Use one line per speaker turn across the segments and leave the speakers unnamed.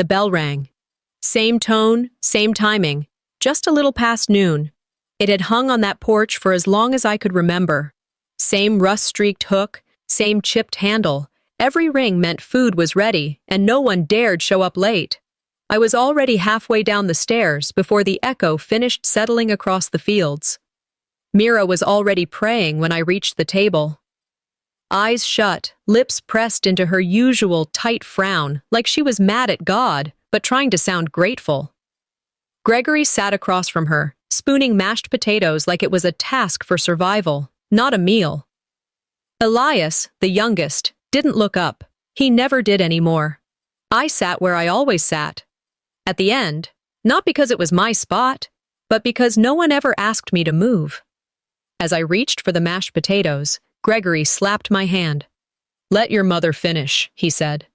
The bell rang. Same tone, same timing, just a little past noon. It had hung on that porch for as long as I could remember. Same rust-streaked hook, same chipped handle. Every ring meant food was ready, and no one dared show up late. I was already halfway down the stairs before the echo finished settling across the fields. Mira was already praying when I reached the table. Eyes shut, lips pressed into her usual tight frown, like she was mad at God, but trying to sound grateful. Gregory sat across from her, spooning mashed potatoes like it was a task for survival, not a meal. Elias, the youngest, didn't look up. He never did anymore. I sat where I always sat. At the end, not because it was my spot, but because no one ever asked me to move. As I reached for the mashed potatoes, Gregory slapped my hand. "Let your mother finish," he said.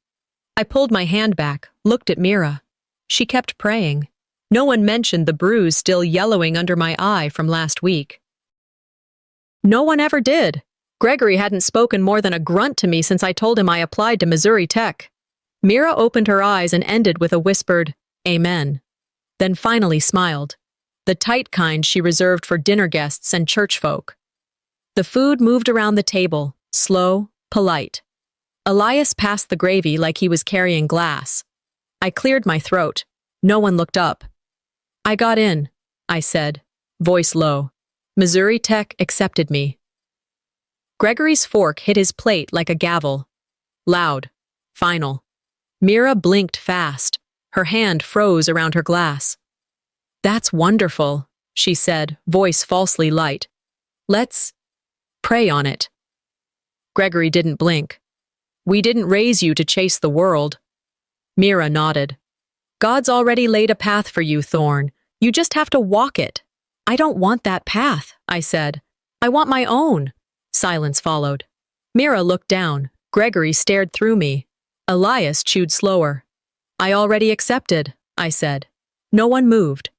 I pulled my hand back, looked at Mira. She kept praying. No one mentioned the bruise still yellowing under my eye from last week. No one ever did. Gregory hadn't spoken more than a grunt to me since I told him I applied to Missouri Tech. Mira opened her eyes and ended with a whispered, "Amen." Then finally smiled. The tight kind she reserved for dinner guests and church folk. The food moved around the table, slow, polite. Elias passed the gravy like he was carrying glass. I cleared my throat. No one looked up. "I got in," I said, voice low. Missouri Tech accepted me. Gregory's fork hit his plate like a gavel. Loud. Final. Mira blinked fast. Her hand froze around her glass. "That's wonderful," she said, voice falsely light. "Let's pray on it." Gregory didn't blink. "We didn't raise you to chase the world." Mira nodded. "God's already laid a path for you, Thorn. You just have to walk it." "I don't want that path," I said. "I want my own." Silence followed. Mira looked down. Gregory stared through me. Elias chewed slower. "I already accepted," I said. No one moved.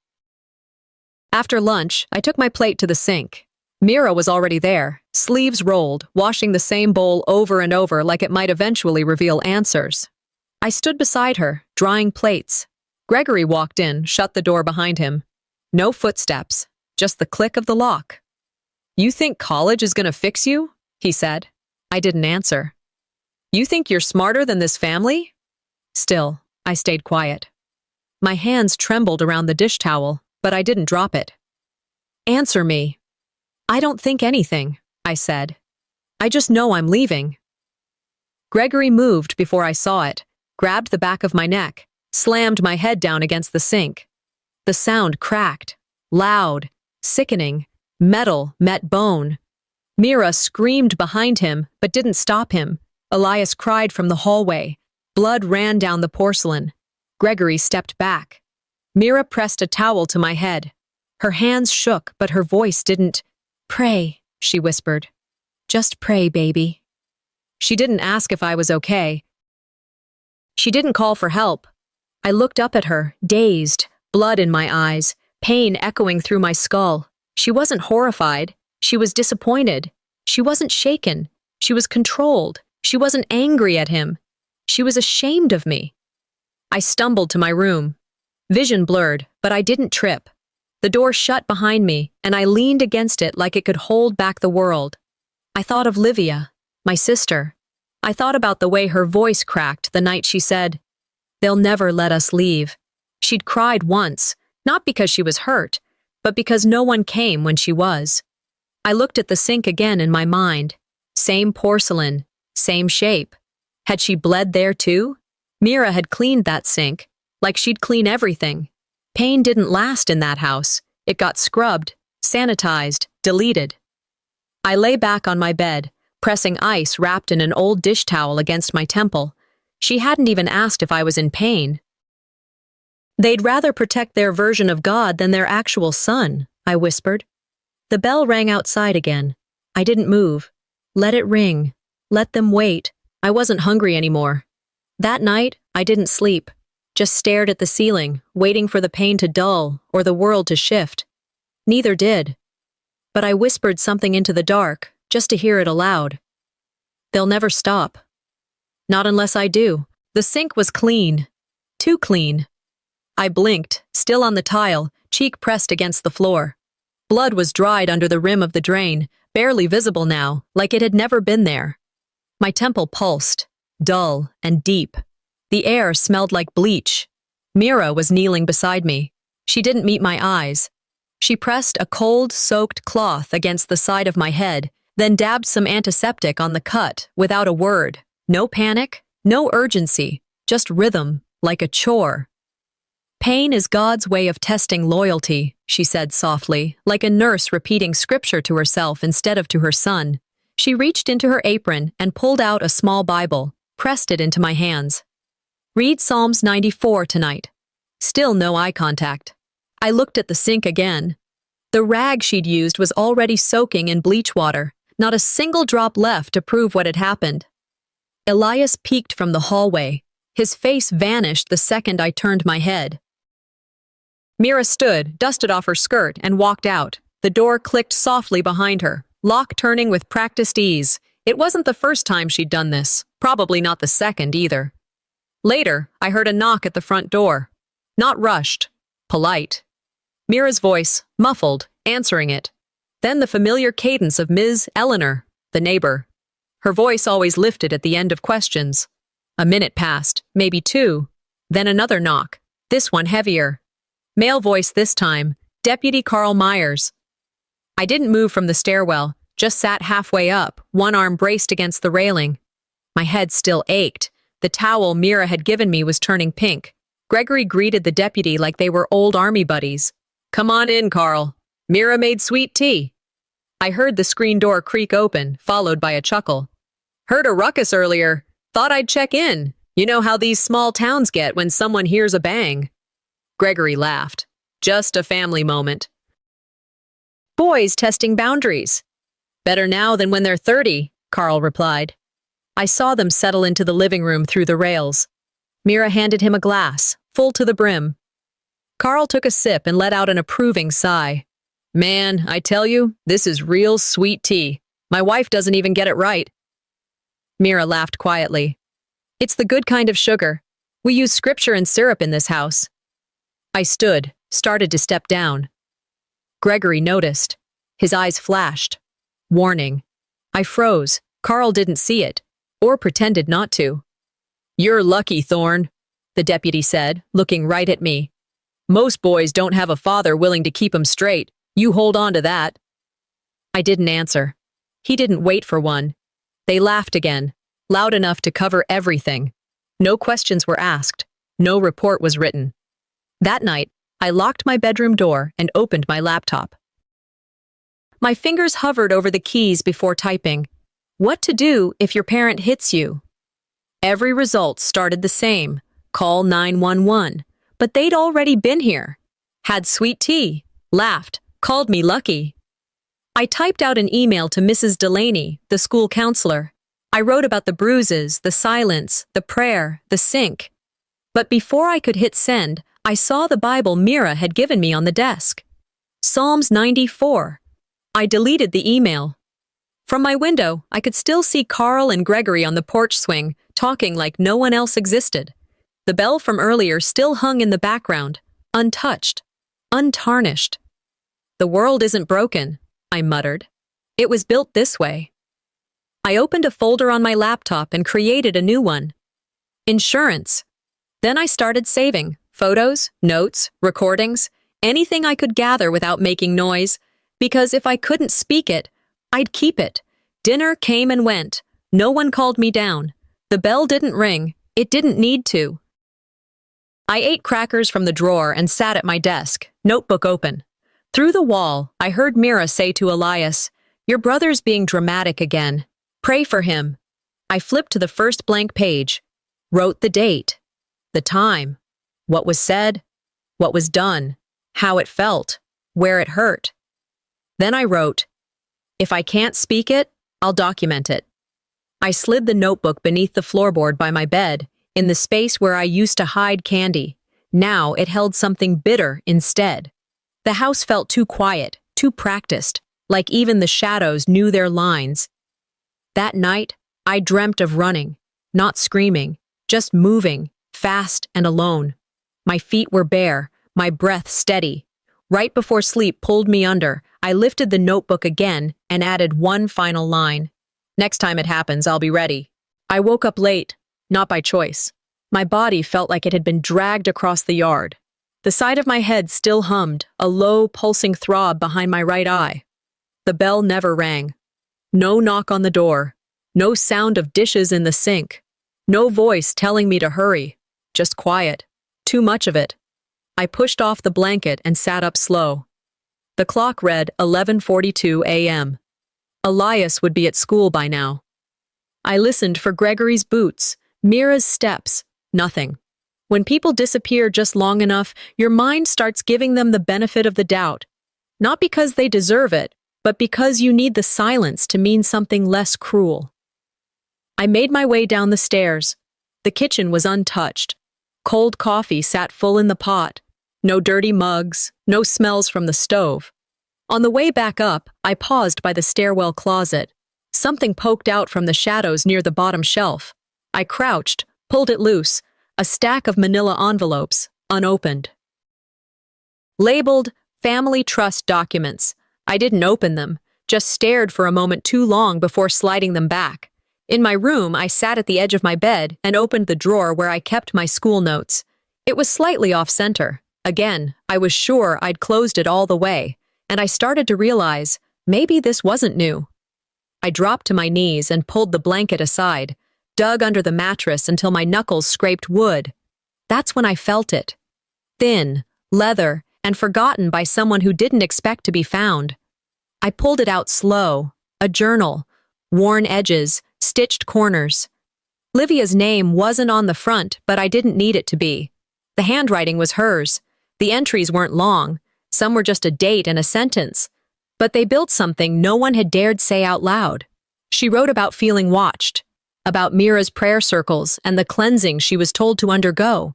After lunch, I took my plate to the sink. Mira was already there, sleeves rolled, washing the same bowl over and over like it might eventually reveal answers. I stood beside her, drying plates. Gregory walked in, shut the door behind him. No footsteps, just the click of the lock. "You think college is gonna fix you?" he said. I didn't answer. "You think you're smarter than this family?" Still, I stayed quiet. My hands trembled around the dish towel, but I didn't drop it. "Answer me." "I don't think anything," I said. "I just know I'm leaving." Gregory moved before I saw it, grabbed the back of my neck, slammed my head down against the sink. The sound cracked, loud, sickening. Metal met bone. Mira screamed behind him, but didn't stop him. Elias cried from the hallway. Blood ran down the porcelain. Gregory stepped back. Mira pressed a towel to my head. Her hands shook, but her voice didn't. "Pray," she whispered. "Just pray, baby." She didn't ask if I was okay. She didn't call for help. I looked up at her, dazed, blood in my eyes, pain echoing through my skull. She wasn't horrified. She was disappointed. She wasn't shaken. She was controlled. She wasn't angry at him. She was ashamed of me. I stumbled to my room. Vision blurred, but I didn't trip. The door shut behind me, and I leaned against it like it could hold back the world. I thought of Livia, my sister. I thought about the way her voice cracked the night she said, "They'll never let us leave." She'd cried once, not because she was hurt, but because no one came when she was. I looked at the sink again in my mind. Same porcelain, same shape. Had she bled there too? Mira had cleaned that sink, like she'd clean everything. Pain didn't last in that house. It got scrubbed, sanitized, deleted. I lay back on my bed, pressing ice wrapped in an old dish towel against my temple. She hadn't even asked if I was in pain. "They'd rather protect their version of God than their actual son," I whispered. The bell rang outside again. I didn't move. Let it ring. Let them wait. I wasn't hungry anymore. That night, I didn't sleep. Just stared at the ceiling, waiting for the pain to dull or the world to shift. Neither did. But I whispered something into the dark, just to hear it aloud. "They'll never stop." "Not unless I do." The sink was clean. Too clean. I blinked, still on the tile, cheek pressed against the floor. Blood was dried under the rim of the drain, barely visible now, like it had never been there. My temple pulsed, dull and deep. The air smelled like bleach. Mira was kneeling beside me. She didn't meet my eyes. She pressed a cold, soaked cloth against the side of my head, then dabbed some antiseptic on the cut without a word. No panic, no urgency, just rhythm, like a chore. Pain is God's way of testing loyalty, she said softly, like a nurse repeating scripture to herself instead of to her son. She reached into her apron and pulled out a small Bible, pressed it into my hands. Read Psalms 94 tonight. Still no eye contact. I looked at the sink again. The rag she'd used was already soaking in bleach water, not a single drop left to prove what had happened. Elias peeked from the hallway. His face vanished the second I turned my head. Mira stood, dusted off her skirt, and walked out. The door clicked softly behind her, lock turning with practiced ease. It wasn't the first time she'd done this, probably not the second either. Later, I heard a knock at the front door. Not rushed, polite. Mira's voice, muffled, answering it. Then the familiar cadence of Ms. Eleanor, the neighbor. Her voice always lifted at the end of questions. A minute passed, maybe two. Then another knock, this one heavier. Male voice this time, Deputy Carl Myers. I didn't move from the stairwell, just sat halfway up, one arm braced against the railing. My head still ached. The towel Mira had given me was turning pink. Gregory greeted the deputy like they were old army buddies. Come on in, Carl. Mira made sweet tea. I heard the screen door creak open, followed by a chuckle. Heard a ruckus earlier. Thought I'd check in. You know how these small towns get when someone hears a bang. Gregory laughed. Just a family moment. Boys testing boundaries. Better now than when they're 30, Carl replied. I saw them settle into the living room through the rails. Mira handed him a glass, full to the brim. Carl took a sip and let out an approving sigh. Man, I tell you, this is real sweet tea. My wife doesn't even get it right. Mira laughed quietly. It's the good kind of sugar. We use scripture and syrup in this house. I stood, started to step down. Gregory noticed. His eyes flashed. Warning. I froze. Carl didn't see it, or pretended not to. You're lucky, Thorne, the deputy said, looking right at me. Most boys don't have a father willing to keep 'em straight. You hold on to that. I didn't answer. He didn't wait for one. They laughed again, loud enough to cover everything. No questions were asked. No report was written. That night, I locked my bedroom door and opened my laptop. My fingers hovered over the keys before typing. What to do if your parent hits you? Every result started the same. Call 911. But they'd already been here. Had sweet tea. Laughed. Called me lucky. I typed out an email to Mrs. Delaney, the school counselor. I wrote about the bruises, the silence, the prayer, the sink. But before I could hit send, I saw the Bible Mira had given me on the desk. Psalms 94. I deleted the email. From my window, I could still see Carl and Gregory on the porch swing, talking like no one else existed. The bell from earlier still hung in the background, untouched, untarnished. The world isn't broken, I muttered. It was built this way. I opened a folder on my laptop and created a new one. Insurance. Then I started saving photos, notes, recordings, anything I could gather without making noise, because if I couldn't speak it, I'd keep it. Dinner came and went. No one called me down. The bell didn't ring. It didn't need to. I ate crackers from the drawer and sat at my desk, notebook open. Through the wall, I heard Mira say to Elias, "Your brother's being dramatic again. Pray for him." I flipped to the first blank page, wrote the date, the time, what was said, what was done, how it felt, where it hurt. Then I wrote, "If I can't speak it, I'll document it." I slid the notebook beneath the floorboard by my bed, in the space where I used to hide candy. Now it held something bitter instead. The house felt too quiet, too practiced, like even the shadows knew their lines. That night, I dreamt of running, not screaming, just moving, fast and alone. My feet were bare, my breath steady. Right before sleep pulled me under, I lifted the notebook again and added one final line. Next time it happens, I'll be ready. I woke up late, not by choice. My body felt like it had been dragged across the yard. The side of my head still hummed, a low, pulsing throb behind my right eye. The bell never rang. No knock on the door. No sound of dishes in the sink. No voice telling me to hurry. Just quiet. Too much of it. I pushed off the blanket and sat up slow. The clock read 11:42 a.m. Elias would be at school by now. I listened for Gregory's boots, Mira's steps. Nothing. When people disappear just long enough, your mind starts giving them the benefit of the doubt. Not because they deserve it, but because you need the silence to mean something less cruel. I made my way down the stairs. The kitchen was untouched. Cold coffee sat full in the pot. No dirty mugs, no smells from the stove. On the way back up, I paused by the stairwell closet. Something poked out from the shadows near the bottom shelf. I crouched, pulled it loose, a stack of manila envelopes, unopened. Labeled Family Trust Documents. I didn't open them, just stared for a moment too long before sliding them back. In my room, I sat at the edge of my bed and opened the drawer where I kept my school notes. It was slightly off-center. Again, I was sure I'd closed it all the way, and I started to realize maybe this wasn't new. I dropped to my knees and pulled the blanket aside, dug under the mattress until my knuckles scraped wood. That's when I felt it. Thin, leather, and forgotten by someone who didn't expect to be found. I pulled it out slow, a journal, worn edges, stitched corners. Livia's name wasn't on the front, but I didn't need it to be. The handwriting was hers. The entries weren't long. Some were just a date and a sentence. But they built something no one had dared say out loud. She wrote about feeling watched, about Mira's prayer circles and the cleansing she was told to undergo.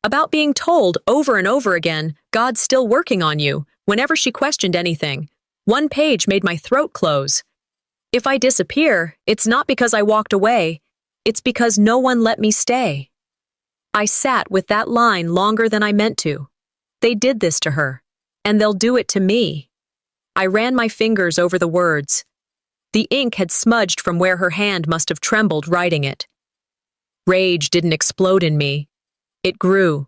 About being told over and over again, God's still working on you, whenever she questioned anything. One page made my throat close. If I disappear, it's not because I walked away, it's because no one let me stay. I sat with that line longer than I meant to. They did this to her, and they'll do it to me. I ran my fingers over the words. The ink had smudged from where her hand must have trembled writing it. Rage didn't explode in me. It grew,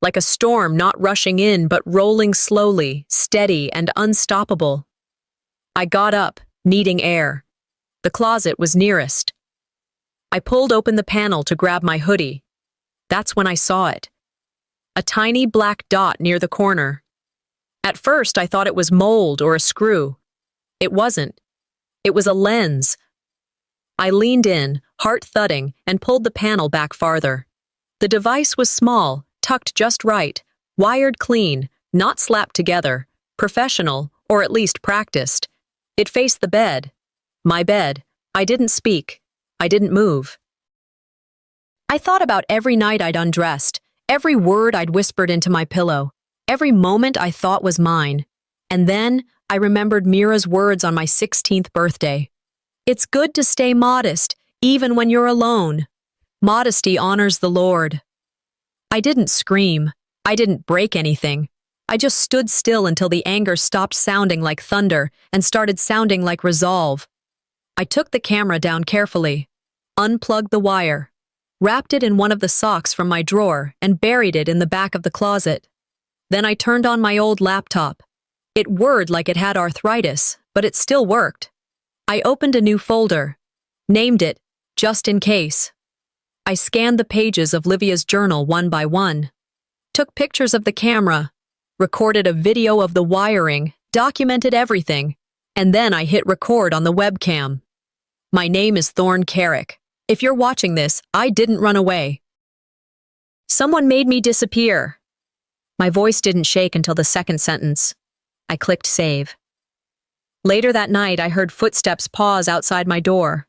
like a storm not rushing in but rolling slowly, steady and unstoppable. I got up, needing air. The closet was nearest. I pulled open the panel to grab my hoodie. That's when I saw it. A tiny black dot near the corner. At first, I thought it was mold or a screw. It wasn't. It was a lens. I leaned in, heart thudding, and pulled the panel back farther. The device was small, tucked just right, wired clean, not slapped together, professional, or at least practiced. It faced the bed. My bed. I didn't speak. I didn't move. I thought about every night I'd undressed, every word I'd whispered into my pillow, every moment I thought was mine. And then I remembered Mira's words on my 16th birthday. It's good to stay modest, even when you're alone. Modesty honors the Lord. I didn't scream. I didn't break anything. I just stood still until the anger stopped sounding like thunder and started sounding like resolve. I took the camera down carefully, unplugged the wire, wrapped it in one of the socks from my drawer, and buried it in the back of the closet. Then I turned on my old laptop. It whirred like it had arthritis, but it still worked. I opened a new folder, named it, Just in Case. I scanned the pages of Livia's journal one by one, took pictures of the camera, recorded a video of the wiring, documented everything, and then I hit record on the webcam. My name is Thorne Carrick. If you're watching this, I didn't run away. Someone made me disappear. My voice didn't shake until the second sentence. I clicked save. Later that night, I heard footsteps pause outside my door.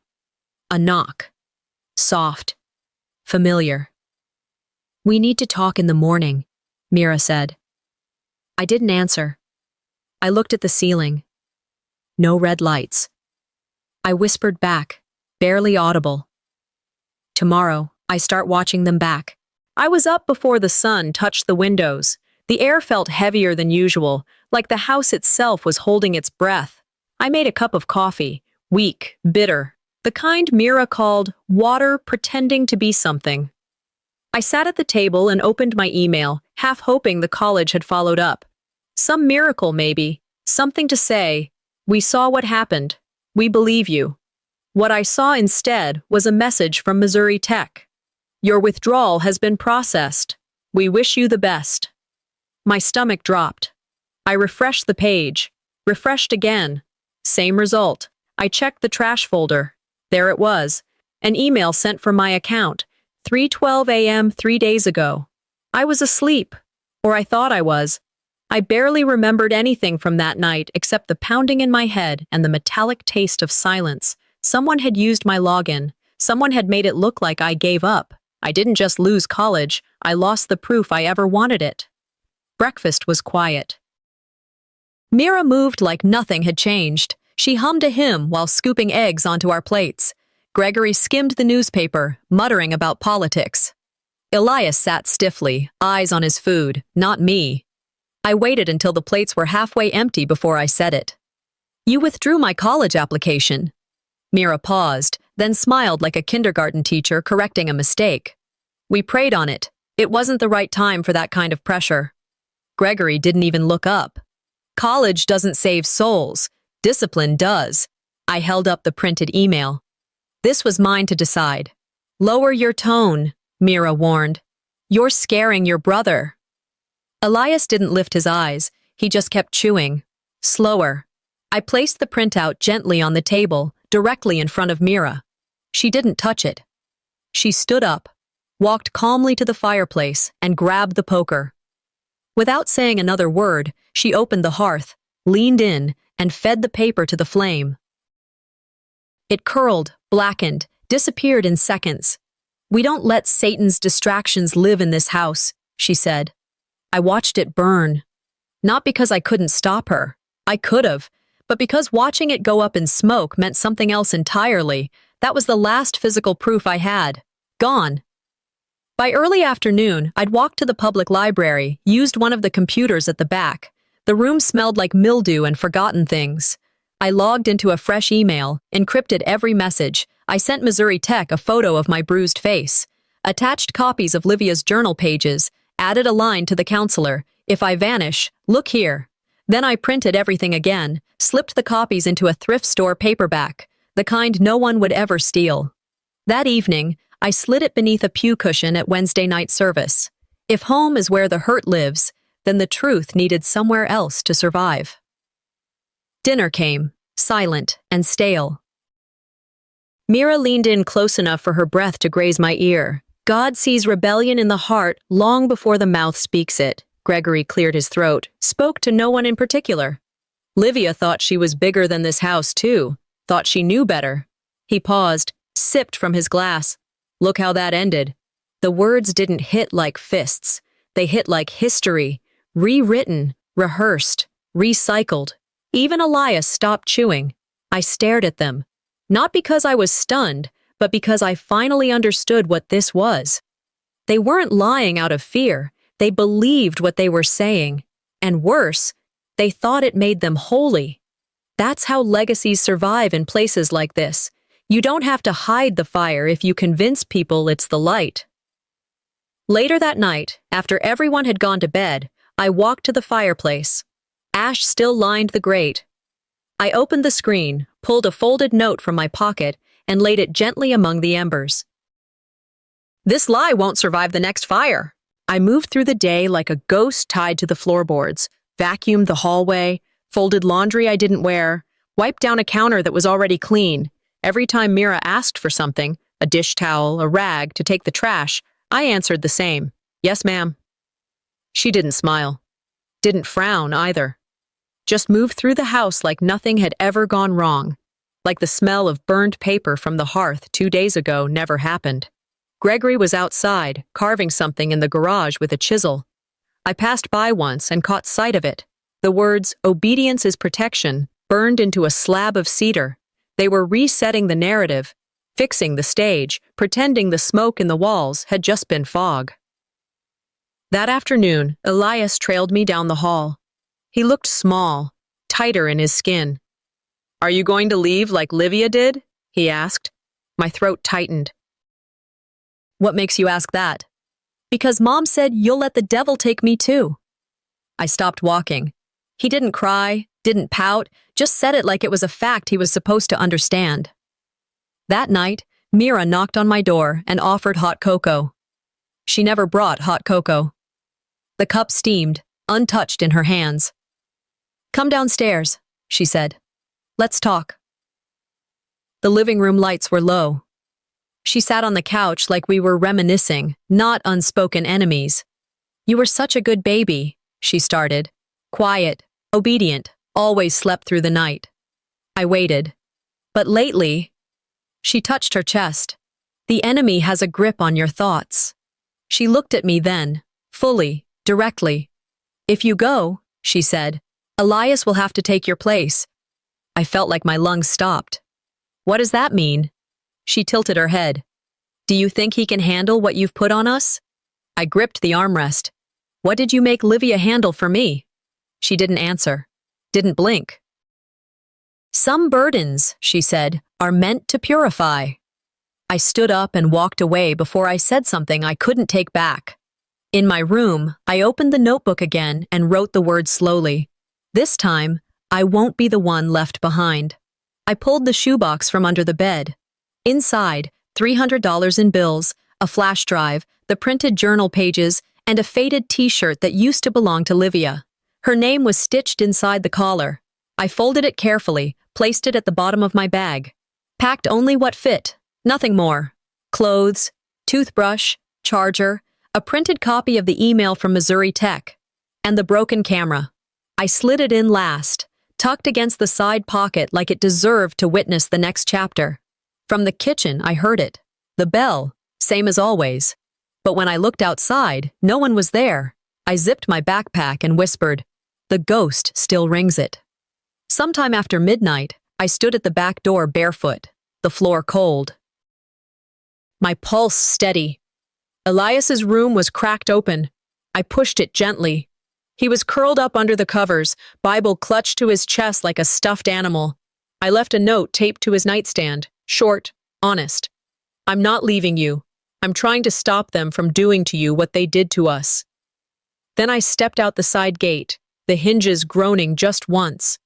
A knock. Soft. Familiar. We need to talk in the morning, Mira said. I didn't answer. I looked at the ceiling. No red lights. I whispered back, barely audible. Tomorrow, I start watching them back. I was up before the sun touched the windows. The air felt heavier than usual, like the house itself was holding its breath. I made a cup of coffee, weak, bitter, the kind Mira called water pretending to be something. I sat at the table and opened my email, half hoping the college had followed up. Some miracle, maybe. Something to say, "We saw what happened. We believe you." What I saw instead was a message from Missouri Tech. "Your withdrawal has been processed. We wish you the best." My stomach dropped. I refreshed the page, refreshed again. Same result. I checked the trash folder. There it was, an email sent from my account, 3:12 a.m. 3 days ago. I was asleep, or I thought I was. I barely remembered anything from that night except the pounding in my head and the metallic taste of silence. Someone had used my login. Someone had made it look like I gave up. I didn't just lose college, I lost the proof I ever wanted it. Breakfast was quiet. Mira moved like nothing had changed. She hummed a hymn while scooping eggs onto our plates. Gregory skimmed the newspaper, muttering about politics. Elias sat stiffly, eyes on his food, not me. I waited until the plates were halfway empty before I said it. "You withdrew my college application." Mira paused, then smiled like a kindergarten teacher correcting a mistake. "We prayed on it. It wasn't the right time for that kind of pressure." Gregory didn't even look up. "College doesn't save souls. Discipline does." I held up the printed email. This was mine to decide. "Lower your tone," Mira warned. "You're scaring your brother." Elias didn't lift his eyes. He just kept chewing. Slower. I placed the printout gently on the table, directly in front of Mira. She didn't touch it. She stood up, walked calmly to the fireplace, and grabbed the poker. Without saying another word, she opened the hearth, leaned in, and fed the paper to the flame. It curled, blackened, disappeared in seconds. "We don't let Satan's distractions live in this house," she said. I watched it burn. Not because I couldn't stop her. I could have. But because watching it go up in smoke meant something else entirely. That was the last physical proof I had. Gone. By early afternoon, I'd walked to the public library, used one of the computers at the back. The room smelled like mildew and forgotten things. I logged into a fresh email, encrypted every message. I sent Missouri Tech a photo of my bruised face, attached copies of Livia's journal pages, added a line to the counselor, "If I vanish, look here." Then I printed everything again, slipped the copies into a thrift store paperback, the kind no one would ever steal. That evening, I slid it beneath a pew cushion at Wednesday night service. If home is where the hurt lives, then the truth needed somewhere else to survive. Dinner came, silent and stale. Mira leaned in close enough for her breath to graze my ear. "God sees rebellion in the heart long before the mouth speaks it." Gregory cleared his throat, spoke to no one in particular. "Livia thought she was bigger than this house, too. Thought she knew better." He paused, sipped from his glass. "Look how that ended." The words didn't hit like fists. They hit like history, rewritten, rehearsed, recycled. Even Elias stopped chewing. I stared at them. Not because I was stunned, but because I finally understood what this was. They weren't lying out of fear. They believed what they were saying. And worse, they thought it made them holy. That's how legacies survive in places like this. You don't have to hide the fire if you convince people it's the light. Later that night, after everyone had gone to bed, I walked to the fireplace. Ash still lined the grate. I opened the screen, pulled a folded note from my pocket, and laid it gently among the embers. "This lie won't survive the next fire." I moved through the day like a ghost tied to the floorboards, vacuumed the hallway, folded laundry I didn't wear, wiped down a counter that was already clean. Every time Mira asked for something, a dish towel, a rag, to take the trash, I answered the same. "Yes, ma'am." She didn't smile. Didn't frown either. Just moved through the house like nothing had ever gone wrong. Like the smell of burned paper from the hearth 2 days ago never happened. Gregory was outside, carving something in the garage with a chisel. I passed by once and caught sight of it. The words, "Obedience is protection," burned into a slab of cedar. They were resetting the narrative. fixing the stage, pretending the smoke in the walls had just been fog. That afternoon, Elias trailed me down the hall. He looked small, tighter in his skin. "Are you going to leave like Livia did?" he asked. My throat tightened. "What makes you ask that?" "Because Mom said you'll let the devil take me too." I stopped walking. He didn't cry, didn't pout, just said it like it was a fact he was supposed to understand. That night, Mira knocked on my door and offered hot cocoa. She never brought hot cocoa. The cup steamed, untouched in her hands. "Come downstairs," she said. "Let's talk." The living room lights were low. She sat on the couch like we were reminiscing, not unspoken enemies. "You were such a good baby," she started. "Quiet, obedient, always slept through the night." I waited. "But lately," she touched her chest, "the enemy has a grip on your thoughts." She looked at me then, fully, directly. "If you go," she said, "Elias will have to take your place." I felt like my lungs stopped. "What does that mean?" She tilted her head. "Do you think he can handle what you've put on us?" I gripped the armrest. "What did you make Livia handle for me?" She didn't answer, didn't blink. "Some burdens," she said, "are meant to purify." I stood up and walked away before I said something I couldn't take back. In my room, I opened the notebook again and wrote the words slowly. This time, I won't be the one left behind. I pulled the shoebox from under the bed. Inside, $300 in bills, a flash drive, the printed journal pages, and a faded t-shirt that used to belong to Livia. Her name was stitched inside the collar. I folded it carefully, placed it at the bottom of my bag. Packed only what fit, nothing more. Clothes, toothbrush, charger, a printed copy of the email from Missouri Tech, and the broken camera. I slid it in last, tucked against the side pocket like it deserved to witness the next chapter. From the kitchen, I heard it. The bell, same as always. But when I looked outside, no one was there. I zipped my backpack and whispered, "The ghost still rings it." Sometime after midnight, I stood at the back door barefoot, the floor cold. My pulse steady. Elias's room was cracked open. I pushed it gently. He was curled up under the covers, Bible clutched to his chest like a stuffed animal. I left a note taped to his nightstand, short, honest. "I'm not leaving you. I'm trying to stop them from doing to you what they did to us." Then I stepped out the side gate, the hinges groaning just once.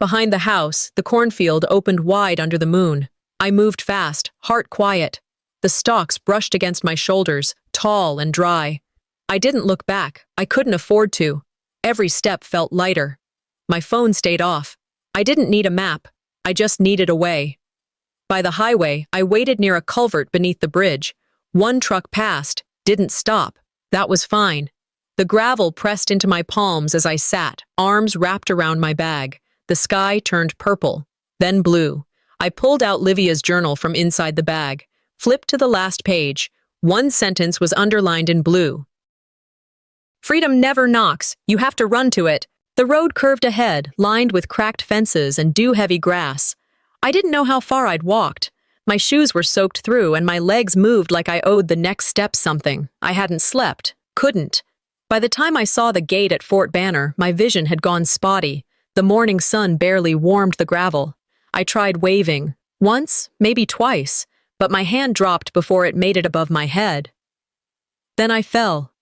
Behind the house, the cornfield opened wide under the moon. I moved fast, heart quiet. The stalks brushed against my shoulders, tall and dry. I didn't look back. I couldn't afford to. Every step felt lighter. My phone stayed off. I didn't need a map. I just needed a way. By the highway, I waited near a culvert beneath the bridge. One truck passed, didn't stop. That was fine. The gravel pressed into my palms as I sat, arms wrapped around my bag. The sky turned purple, then blue. I pulled out Livia's journal from inside the bag, flipped to the last page. One sentence was underlined in blue. "Freedom never knocks. You have to run to it." The road curved ahead, lined with cracked fences and dew-heavy grass. I didn't know how far I'd walked. My shoes were soaked through and my legs moved like I owed the next step something. I hadn't slept. Couldn't. By the time I saw the gate at Fort Banner, my vision had gone spotty. The morning sun barely warmed the gravel. I tried waving. Once, maybe twice, but my hand dropped before it made it above my head. Then I fell.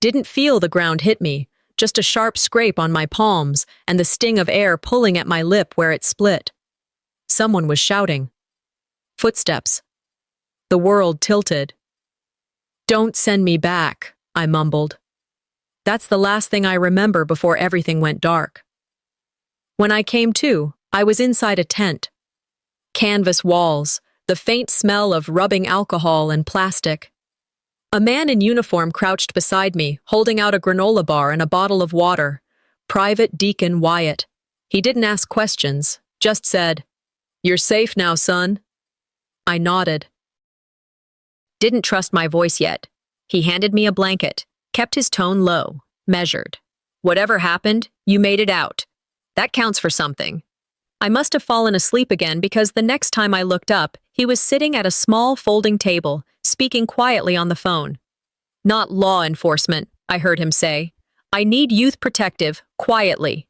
Didn't feel the ground hit me, just a sharp scrape on my palms and the sting of air pulling at my lip where it split. Someone was shouting. Footsteps. The world tilted. "Don't send me back," I mumbled. That's the last thing I remember before everything went dark. When I came to, I was inside a tent. Canvas walls, the faint smell of rubbing alcohol and plastic. A man in uniform crouched beside me, holding out a granola bar and a bottle of water. Private Deacon Wyatt. He didn't ask questions, just said, "You're safe now, son." I nodded. Didn't trust my voice yet. He handed me a blanket, kept his tone low, measured. "Whatever happened, you made it out. That counts for something." I must have fallen asleep again because the next time I looked up, he was sitting at a small folding table, speaking quietly on the phone. "Not law enforcement," I heard him say. "I need youth protective, quietly."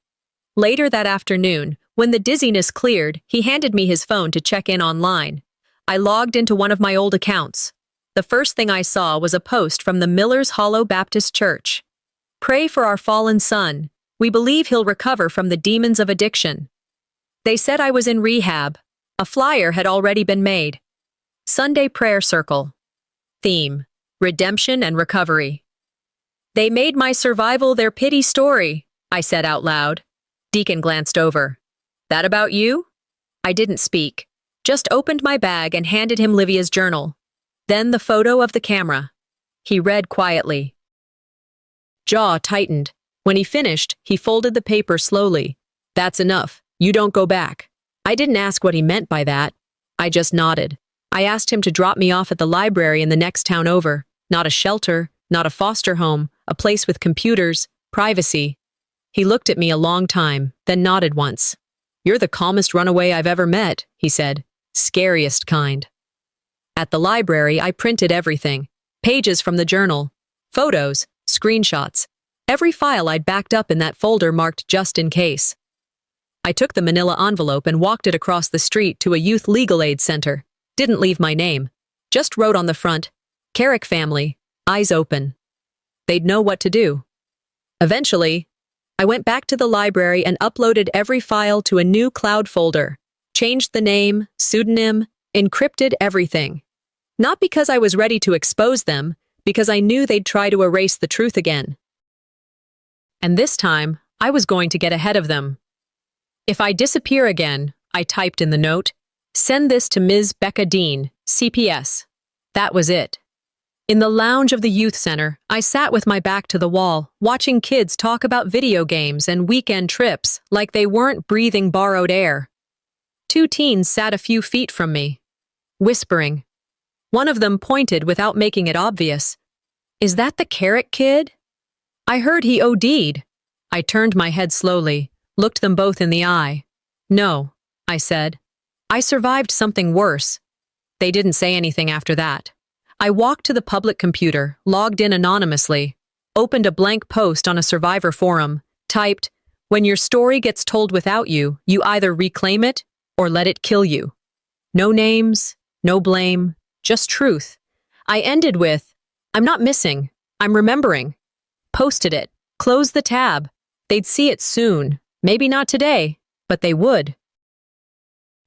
Later that afternoon, when the dizziness cleared, he handed me his phone to check in online. I logged into one of my old accounts. The first thing I saw was a post from the Millers Hollow Baptist Church. "Pray for our fallen son. We believe he'll recover from the demons of addiction." They said I was in rehab. A flyer had already been made. Sunday prayer circle. Theme: redemption and recovery. "They made my survival their pity story," I said out loud. Deacon glanced over. "That about you?" I didn't speak, just opened my bag and handed him Livia's journal. Then the photo of the camera. He read quietly. Jaw tightened. When he finished, he folded the paper slowly. "That's enough. You don't go back." I didn't ask what he meant by that. I just nodded. I asked him to drop me off at the library in the next town over. Not a shelter, not a foster home, a place with computers, privacy. He looked at me a long time, then nodded once. "You're the calmest runaway I've ever met," he said. "Scariest kind." At the library, I printed everything. Pages from the journal. Photos, screenshots. Every file I'd backed up in that folder marked just in case. I took the manila envelope and walked it across the street to a youth legal aid center. Didn't leave my name. Just wrote on the front, "Carrick family, eyes open." They'd know what to do. Eventually, I went back to the library and uploaded every file to a new cloud folder. Changed the name, pseudonym, encrypted everything. Not because I was ready to expose them, because I knew they'd try to erase the truth again. And this time, I was going to get ahead of them. "If I disappear again," I typed in the note, "send this to Ms. Becca Dean, CPS." That was it. In the lounge of the youth center, I sat with my back to the wall, watching kids talk about video games and weekend trips like they weren't breathing borrowed air. Two teens sat a few feet from me, whispering. One of them pointed without making it obvious. "Is that the Carrick kid?" "I heard he OD'd." I turned my head slowly, looked them both in the eye. "No," I said. "I survived something worse." They didn't say anything after that. I walked to the public computer, logged in anonymously, opened a blank post on a survivor forum, typed, "When your story gets told without you, you either reclaim it or let it kill you." No names, no blame, just truth. I ended with, "I'm not missing, I'm remembering." Posted it, closed the tab. They'd see it soon. Maybe not today, but they would.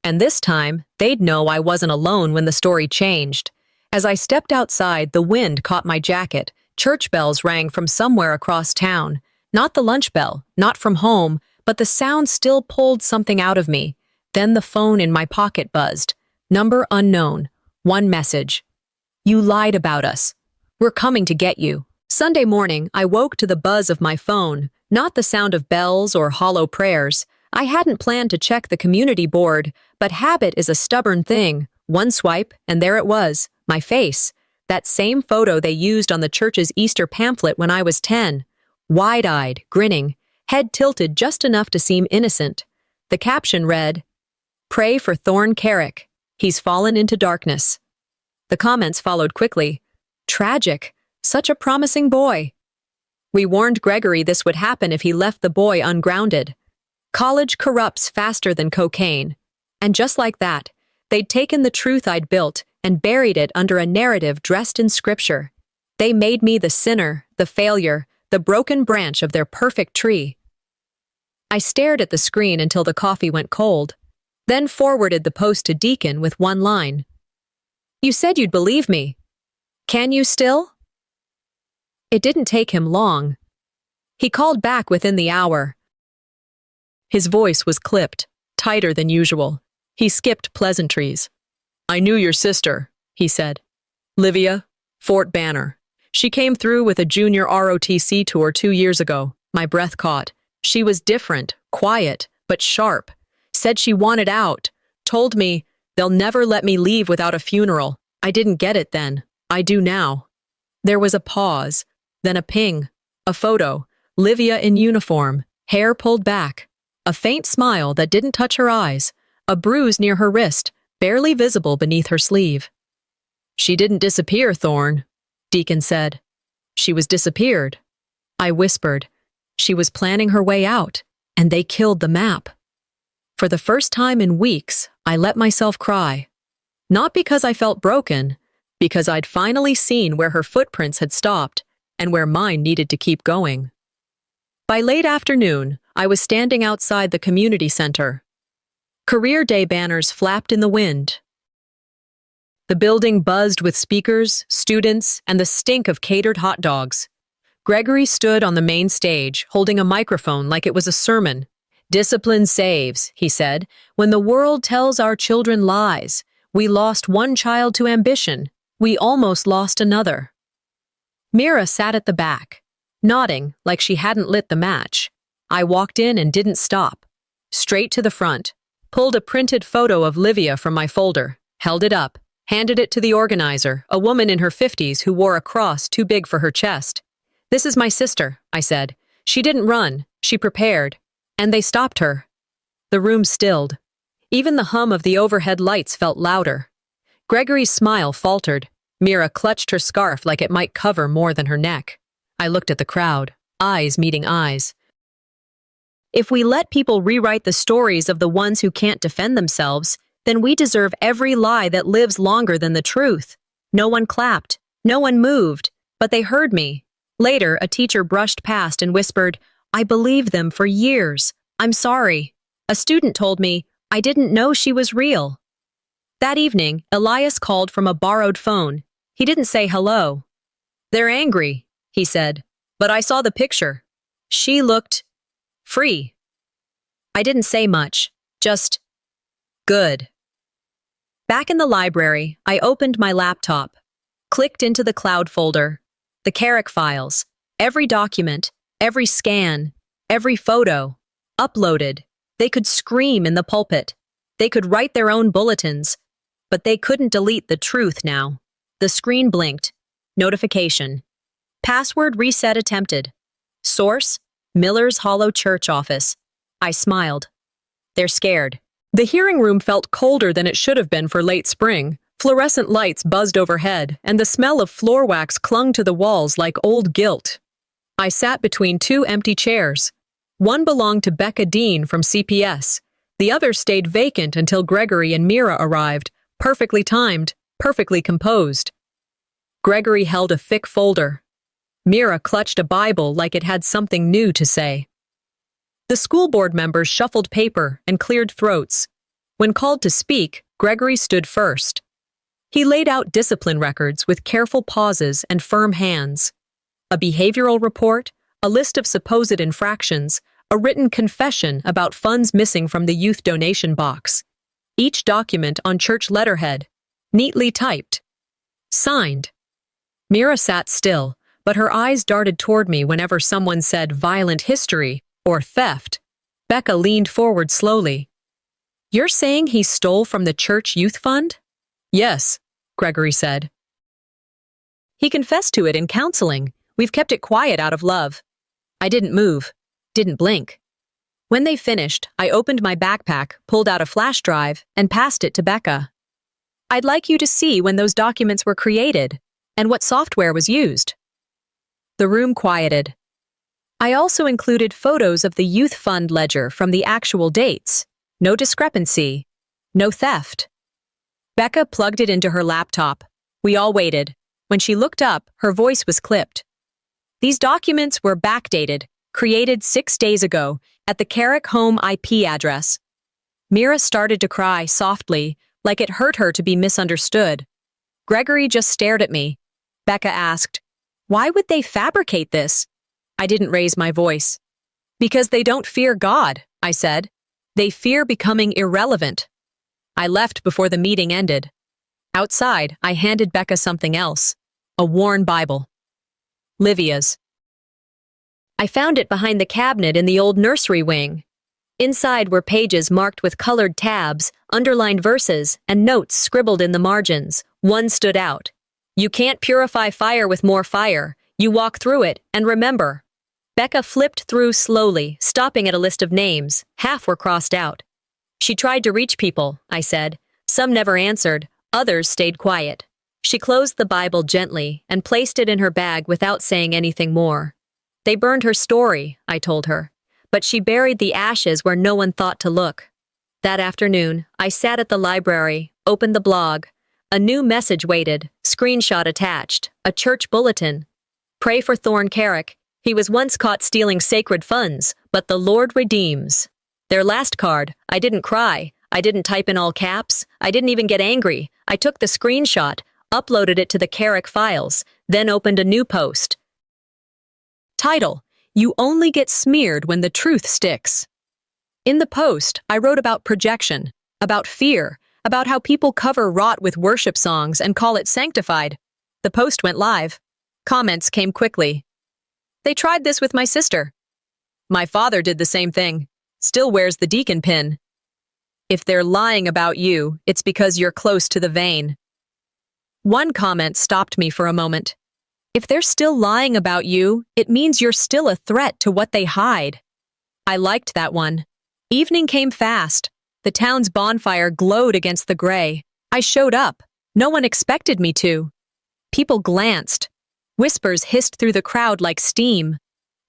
And this time, they'd know I wasn't alone when the story changed. As I stepped outside, the wind caught my jacket. Church bells rang from somewhere across town. Not the lunch bell, not from home, but the sound still pulled something out of me. Then the phone in my pocket buzzed. Number unknown. One message. "You lied about us. We're coming to get you." Sunday morning, I woke to the buzz of my phone, not the sound of bells or hollow prayers. I hadn't planned to check the community board, but habit is a stubborn thing. One swipe, and there it was, my face. That same photo they used on the church's Easter pamphlet when I was 10. Wide-eyed, grinning, head tilted just enough to seem innocent. The caption read, "Pray for Thorn Carrick. He's fallen into darkness." The comments followed quickly. "Tragic. Such a promising boy." "We warned Gregory this would happen if he left the boy ungrounded." "College corrupts faster than cocaine." And just like that, they'd taken the truth I'd built and buried it under a narrative dressed in scripture. They made me the sinner, the failure, the broken branch of their perfect tree. I stared at the screen until the coffee went cold, then forwarded the post to Deacon with one line. "You said you'd believe me. Can you still?" It didn't take him long. He called back within the hour. His voice was clipped, tighter than usual. He skipped pleasantries. "I knew your sister," he said. "Livia, Fort Banner. She came through with a junior ROTC tour 2 years ago." My breath caught. She was different, quiet, but sharp. Said she wanted out. Told me, "They'll never let me leave without a funeral." I didn't get it then. I do now. There was a pause, then a ping. A photo. Livia in uniform, hair pulled back. A faint smile that didn't touch her eyes, a bruise near her wrist, barely visible beneath her sleeve. "She didn't disappear, Thorne," Deacon said. "She was disappeared." I whispered. She was planning her way out, and they killed the map. For the first time in weeks, I let myself cry. Not because I felt broken, because I'd finally seen where her footprints had stopped and where mine needed to keep going. By late afternoon, I was standing outside the community center. Career Day banners flapped in the wind. The building buzzed with speakers, students, and the stink of catered hot dogs. Gregory stood on the main stage, holding a microphone like it was a sermon. "Discipline saves," he said. "When the world tells our children lies, we lost one child to ambition. We almost lost another." Mira sat at the back, nodding like she hadn't lit the match. I walked in and didn't stop. Straight to the front, pulled a printed photo of Livia from my folder, held it up, handed it to the organizer, a woman in her 50s who wore a cross too big for her chest. "This is my sister," I said. "She didn't run, she prepared. And they stopped her." The room stilled. Even the hum of the overhead lights felt louder. Gregory's smile faltered. Mira clutched her scarf like it might cover more than her neck. I looked at the crowd, eyes meeting eyes. If we let people rewrite the stories of the ones who can't defend themselves, then we deserve every lie that lives longer than the truth. No one clapped, no one moved, but they heard me. Later, a teacher brushed past and whispered, "I believed them for years. I'm sorry." A student told me, "I didn't know she was real." That evening, Elias called from a borrowed phone. He didn't say hello. "They're angry," he said, "but I saw the picture. She looked free." I didn't say much, just, "Good." Back in the library, I opened my laptop, clicked into the cloud folder, the Carrick files, every document, every scan, every photo, uploaded. They could scream in the pulpit. They could write their own bulletins, but they couldn't delete the truth now. The screen blinked. Notification. Password reset attempted. Source, Miller's Hollow Church office. I smiled. They're scared. The hearing room felt colder than it should have been for late spring. Fluorescent lights buzzed overhead, and the smell of floor wax clung to the walls like old guilt. I sat between two empty chairs. One belonged to Becca Dean from CPS. The other stayed vacant until Gregory and Mira arrived, perfectly timed, perfectly composed. Gregory held a thick folder. Mira clutched a Bible like it had something new to say. The school board members shuffled paper and cleared throats. When called to speak, Gregory stood first. He laid out discipline records with careful pauses and firm hands. A behavioral report, a list of supposed infractions, a written confession about funds missing from the youth donation box. Each document on church letterhead, neatly typed. Signed. Mira sat still, but her eyes darted toward me whenever someone said violent history or theft. Becca leaned forward slowly. "You're saying he stole from the church youth fund?" "Yes," Gregory said. "He confessed to it in counseling. We've kept it quiet out of love." I didn't move, didn't blink. When they finished, I opened my backpack, pulled out a flash drive, and passed it to Becca. "I'd like you to see when those documents were created and what software was used." The room quieted. I also included photos of the youth fund ledger from the actual dates. No discrepancy. No theft. Becca plugged it into her laptop. We all waited. When she looked up, her voice was clipped. "These documents were backdated, created 6 days ago, at the Carrick home IP address." Mira started to cry softly, like it hurt her to be misunderstood. Gregory just stared at me. Becca asked, "Why would they fabricate this?" I didn't raise my voice. "Because they don't fear God," I said. "They fear becoming irrelevant." I left before the meeting ended. Outside, I handed Becca something else. A worn Bible. Livia's. I found it behind the cabinet in the old nursery wing. Inside were pages marked with colored tabs, underlined verses, and notes scribbled in the margins. One stood out. "You can't purify fire with more fire. You walk through it, and remember." Becca flipped through slowly, stopping at a list of names. Half were crossed out. She tried to reach people, I said. Some never answered, others stayed quiet. She closed the Bible gently and placed it in her bag without saying anything more. They burned her story, I told her, but she buried the ashes where no one thought to look. That afternoon, I sat at the library, opened the blog. A new message waited, screenshot attached, a church bulletin. Pray for Thorn Carrick. He was once caught stealing sacred funds, but the Lord redeems. Their last card, I didn't cry. I didn't type in all caps. I didn't even get angry. I took the screenshot, uploaded it to the Carrick files, then opened a new post. Title: You only get smeared when the truth sticks. In the post, I wrote about projection, about fear, about how people cover rot with worship songs and call it sanctified. The post went live. Comments came quickly. They tried this with my sister. My father did the same thing. Still wears the deacon pin. If they're lying about you, it's because you're close to the vein. One comment stopped me for a moment. If they're still lying about you, it means you're still a threat to what they hide. I liked that one. Evening came fast. The town's bonfire glowed against the gray. I showed up. No one expected me to. People glanced. Whispers hissed through the crowd like steam.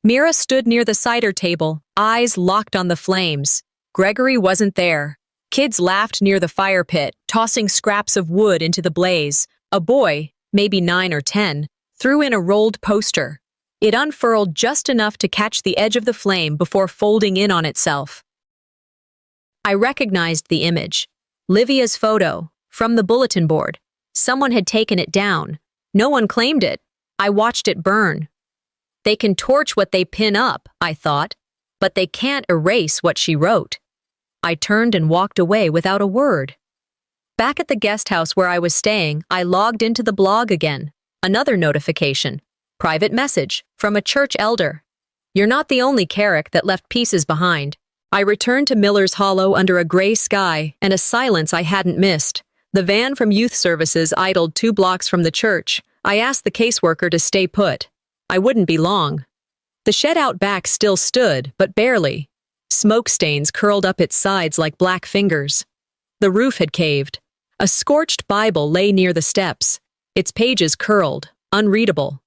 Mira stood near the cider table, eyes locked on the flames. Gregory wasn't there. Kids laughed near the fire pit, tossing scraps of wood into the blaze. A boy, maybe 9 or 10, threw in a rolled poster. It unfurled just enough to catch the edge of the flame before folding in on itself. I recognized the image. Livia's photo, from the bulletin board. Someone had taken it down. No one claimed it. I watched it burn. They can torch what they pin up, I thought, but they can't erase what she wrote. I turned and walked away without a word. Back at the guest house where I was staying, I logged into the blog again. Another notification. Private message from a church elder. You're not the only Carrick that left pieces behind. I returned to Miller's Hollow under a gray sky and a silence I hadn't missed. The van from youth services idled 2 blocks from the church. I asked the caseworker to stay put. I wouldn't be long. The shed out back still stood, but barely. Smoke stains curled up its sides like black fingers. The roof had caved. A scorched Bible lay near the steps, its pages curled, unreadable.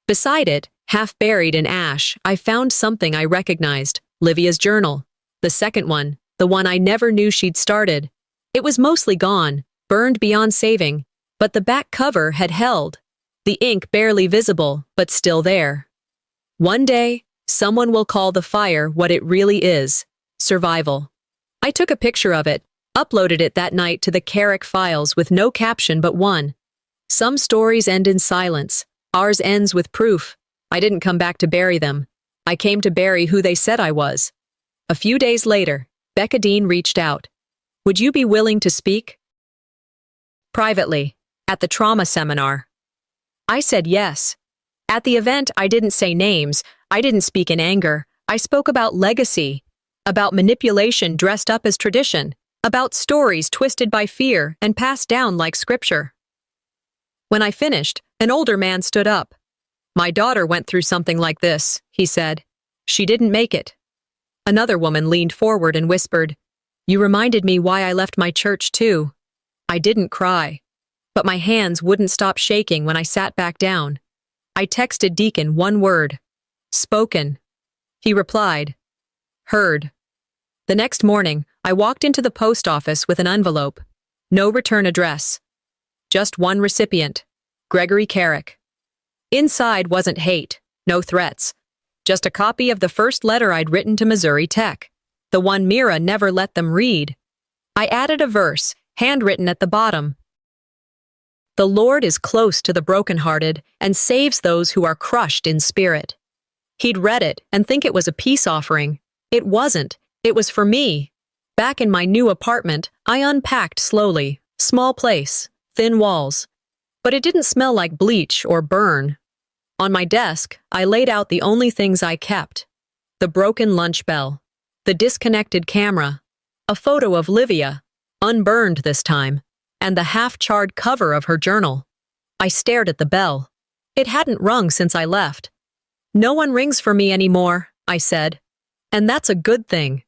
Beside it, half buried in ash, I found something I recognized, Livia's journal. The second one, the one I never knew she'd started. It was mostly gone, burned beyond saving, but the back cover had held. The ink barely visible, but still there. One day, someone will call the fire what it really is, survival. I took a picture of it, uploaded it that night to the Carrick files with no caption but one. Some stories end in silence. Ours ends with proof. I didn't come back to bury them. I came to bury who they said I was. A few days later, Becca Dean reached out. Would you be willing to speak? Privately, at the trauma seminar. I said yes. At the event, I didn't say names. I didn't speak in anger. I spoke about legacy, about manipulation dressed up as tradition, about stories twisted by fear and passed down like scripture. When I finished, an older man stood up. My daughter went through something like this, he said. She didn't make it. Another woman leaned forward and whispered, You reminded me why I left my church too. I didn't cry, but my hands wouldn't stop shaking when I sat back down. I texted Deacon one word. Spoken. He replied, Heard. The next morning, I walked into the post office with an envelope. No return address. Just one recipient, Gregory Carrick. Inside wasn't hate, no threats. Just a copy of the first letter I'd written to Missouri Tech, the one Mira never let them read. I added a verse, handwritten at the bottom. The Lord is close to the brokenhearted and saves those who are crushed in spirit. He'd read it and think it was a peace offering. It wasn't. It was for me. Back in my new apartment, I unpacked slowly. Small place, thin walls. But it didn't smell like bleach or burn. On my desk, I laid out the only things I kept. The broken lunch bell, the disconnected camera, a photo of Livia, unburned this time, and the half-charred cover of her journal. I stared at the bell. It hadn't rung since I left. No one rings for me anymore, I said. And that's a good thing.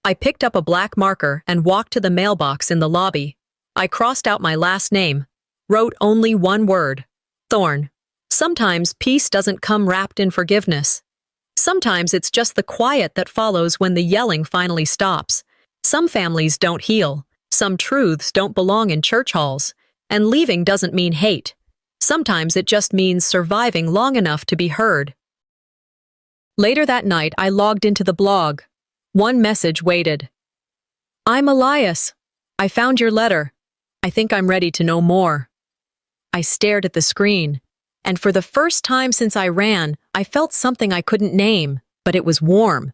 I picked up a black marker and walked to the mailbox in the lobby. I crossed out my last name, wrote only one word, Thorn. Sometimes peace doesn't come wrapped in forgiveness. Sometimes it's just the quiet that follows when the yelling finally stops. Some families don't heal. Some truths don't belong in church halls. And leaving doesn't mean hate. Sometimes it just means surviving long enough to be heard. Later that night, I logged into the blog. One message waited. I'm Elias. I found your letter. I think I'm ready to know more. I stared at the screen, and for the first time since I ran, I felt something I couldn't name, but it was warm.